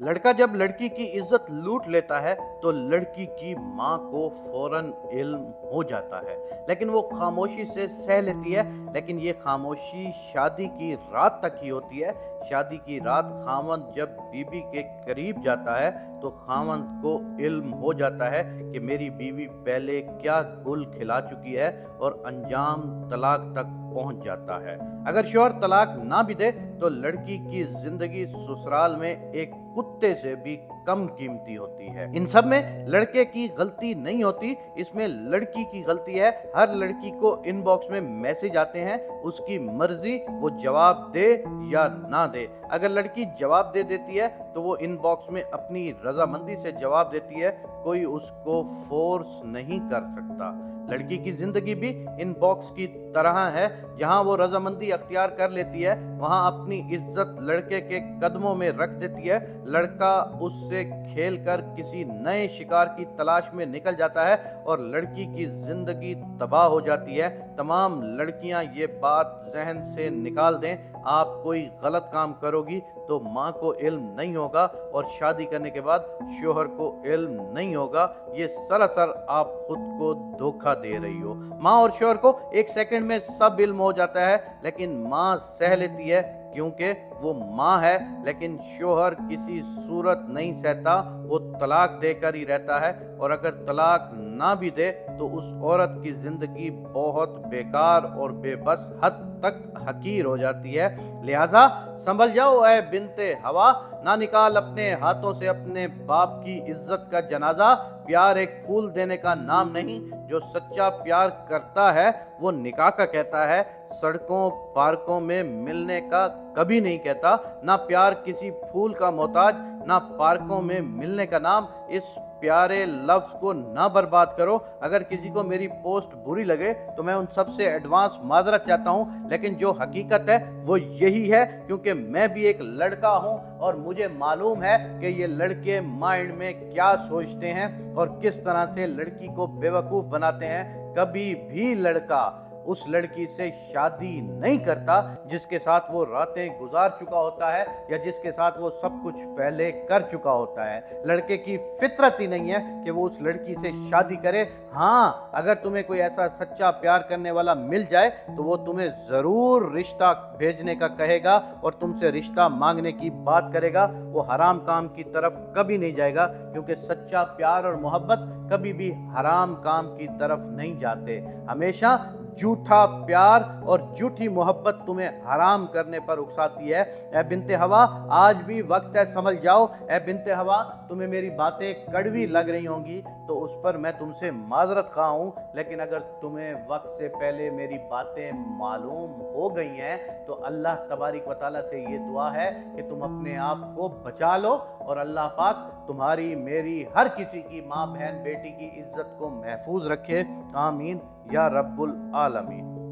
लड़का जब लड़की की इज्जत लूट लेता है तो लड़की की माँ को फौरन इल्म हो जाता है, लेकिन वो खामोशी से सह लेती है। लेकिन ये खामोशी शादी की रात तक ही होती है। शादी की रात खामंद जब बीबी के करीब जाता है तो खामंद को इल्म हो जाता है कि मेरी बीवी पहले क्या गुल खिला चुकी है, और अंजाम तलाक तक पहुंच जाता है। अगर शौहर तलाक ना भी दे तो लड़की की जिंदगी ससुराल में एक कुत्ते से भी कम कीमती होती है। इन सब में लड़के की गलती नहीं होती, इसमें लड़की की गलती है। हर लड़की को इनबॉक्स में मैसेज आते हैं, उसकी मर्जी वो जवाब दे या ना दे। अगर लड़की जवाब दे देती है तो वो इनबॉक्स में अपनी रजामंदी से जवाब देती है, कोई उसको फोर्स नहीं कर सकता। लड़की की जिंदगी भी इनबॉक्स की तरह है, जहां वो रजामंदी अख्तियार कर लेती है वहां अपनी इज्जत लड़के के कदमों में रख देती है। लड़का उससे खेलकर किसी नए शिकार की तलाश में निकल जाता है और लड़की की जिंदगी तबाह हो जाती है। तमाम लड़कियां ये बात जहन से निकाल दें, आप कोई गलत काम करोगी तो माँ को इल्म नहीं होगा और शादी करने के बाद शोहर को इल्म नहीं होगा। ये सरासर आप खुद को धोखा दे रही हो। माँ और शोहर को एक सेकंड में सब इल्म हो जाता है, लेकिन माँ सह लेती है क्योंकि वो माँ है, लेकिन शोहर किसी सूरत नहीं सहता, वो तलाक देकर ही रहता है। और अगर तलाक ना भी दे तो उस औरत की जिंदगी बहुत बेकार और बेबस हद तक हकीर हो जाती है। लिहाजा संभल जाओ ऐ बिनते हवा, ना निकाल अपने हाथों से अपने बाप की इज्जत का जनाजा। प्यार एक फूल देने का नाम नहीं, जो सच्चा प्यार करता है वो निकाह का कहता है, सड़कों पार्कों में मिलने का कभी नहीं कहता। ना प्यार किसी फूल का मोहताज, ना पार्कों में मिलने का नाम। इस प्यारे लफ्ज को ना बर्बाद करो। अगर किसी को मेरी पोस्ट बुरी लगे तो मैं उन सबसे एडवांस माजरत चाहता हूं, लेकिन जो हकीकत है वो यही है, क्योंकि मैं भी एक लड़का हूं और मुझे मालूम है कि ये लड़के माइंड में क्या सोचते हैं और किस तरह से लड़की को बेवकूफ बनाते हैं। कभी भी लड़का उस लड़की से शादी नहीं करता जिसके साथ वो रातें गुजार चुका होता है या जिसके साथ वो सब कुछ पहले कर चुका होता है। लड़के की फितरत ही नहीं है कि वो उस लड़की से शादी करे। हाँ, अगर तुम्हें कोई ऐसा सच्चा प्यार करने वाला मिल जाए तो वो तुम्हें जरूर रिश्ता भेजने का कहेगा और तुमसे रिश्ता मांगने की बात करेगा। वो हराम काम की तरफ कभी नहीं जाएगा, क्योंकि सच्चा प्यार और मोहब्बत कभी भी हराम काम की तरफ नहीं जाते। हमेशा झूठा प्यार और झूठी मोहब्बत तुम्हें हराम करने पर उकसाती है। ए बिनते हवा, आज भी वक्त है, समझ जाओ। ए बिनते हवा, तुम्हें मेरी बातें कड़वी लग रही होंगी तो उस पर मैं तुमसे माजरत खा हूँ, लेकिन अगर तुम्हें वक्त से पहले मेरी बातें मालूम हो गई हैं तो अल्लाह तबारिक व तआला से ये दुआ है कि तुम अपने आप को बचा लो और अल्लाह पाक तुम्हारी, मेरी, हर किसी की माँ बहन बेटी की इज्जत को महफूज रखे। आमीन या रब्बुल आलमीन।